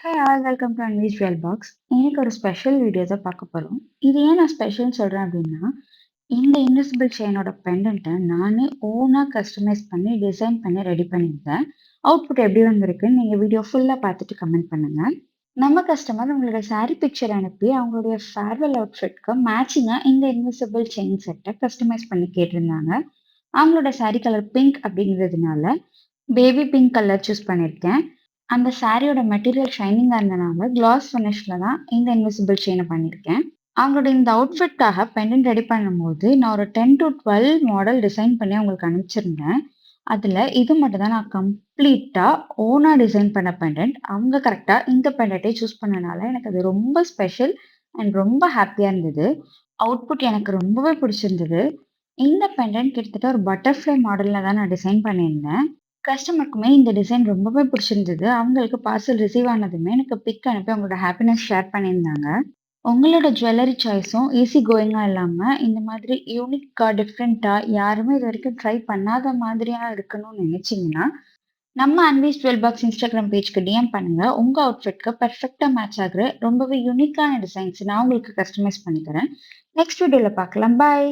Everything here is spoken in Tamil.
Hey all welcome to Anvi's jewel box. இன்னைக்கு ஒரு ஸ்பெஷல் வீடியோ தான் பார்க்க போறோம். இது ஏன் நான் ஸ்பெஷல்னு சொல்றேன் அப்படின்னா, இந்த இன்விசிபிள் செயினோட பெண்டன்ட்ட நானே ஓனா கஸ்டமைஸ் பண்ணி, டிசைன் பண்ணி ரெடி பண்ணியிருந்தேன். அவுட்புட் எப்படி வந்திருக்குன்னு நீங்க வீடியோ ஃபுல்லா பார்த்துட்டு கமெண்ட் பண்ணுங்க. நம்ம கஸ்டமர் உங்களோட சாரி பிக்சர் அனுப்பி அவங்களுடைய ஃபேர்வெல் அவுட்ஃபிட்க்கு மேட்சிங்கா இந்த இன்விசிபிள் செயின் செட்ட கஸ்டமைஸ் பண்ணி கேட்டிருந்தாங்க. அவங்களோட சாரி கலர் பிங்க் அப்படிங்கிறதுனால பேபி பிங்க் கலர் சூஸ் பண்ணியிருக்கேன். அந்த சாரியோட மெட்டீரியல் ஷைனிங்கா இருந்தனால, கிளாஸ் ஃபினிஷ்ல தான் இந்த இன்விசிபிள் செயின பண்ணியிருக்கேன். அவங்களோட இந்த அவுட்ஃபிட்காக பெண்டன்ட் ரெடி பண்ணும்போது, நான் ஒரு 10 டூ 12 மாடல் டிசைன் பண்ணி அவங்களுக்கு அனுப்பிச்சிருந்தேன். அதுல இது மட்டும் தான் நான் கம்ப்ளீட்டா ஓனா டிசைன் பண்ண பெண்டன்ட். அவங்க கரெக்ட்டா இந்த பெண்டன்ட்டே சூஸ் பண்ணனால, எனக்கு அது ரொம்ப ஸ்பெஷல் அண்ட் ரொம்ப ஹேப்பியா இருந்தது. அவுட்புட் எனக்கு ரொம்பவே பிடிச்சிருந்தது. இந்த பெண்டன்ட் கிட்டத்தட்ட ஒரு பட்டர்ஃப்ளை மாடல்ல தான் நான் டிசைன் பண்ணியிருந்தேன். கஸ்டமருக்குமே இந்த டிசைன் ரொம்பவே பிடிச்சிருந்தது. அவங்களுக்கு பார்சல் ரிசீவ் ஆனதுமே எனக்கு பிக் அனுப்பி அவங்களோட ஹேப்பினஸ் ஷேர் பண்ணியிருந்தாங்க. உங்களோட ஜுவல்லரி சாய்ஸும் ஈஸி கோயிங்கா இல்லாம, இந்த மாதிரி யூனிக்கா, டிஃப்ரெண்ட்டா யாருமே இதுவரைக்கும் ட்ரை பண்ணாத மாதிரியா இருக்கணும்னு நினைச்சீங்கன்னா, நம்ம அன்வீஸ் ஜுவல் பாக்ஸ் இன்ஸ்டாகிராம் பேஜ்க்கு டிஎம் பண்ணுங்க. உங்க அவுட்ஃபிட்க்கு பெர்ஃபெக்ட்டா மேட்ச் ஆகுற ரொம்பவே யூனிக்கான டிசைன்ஸ் நான் உங்களுக்கு கஸ்டமைஸ் பண்ணி தரேன். நெக்ஸ்ட் வீடியோல பார்க்கலாம். பாய்.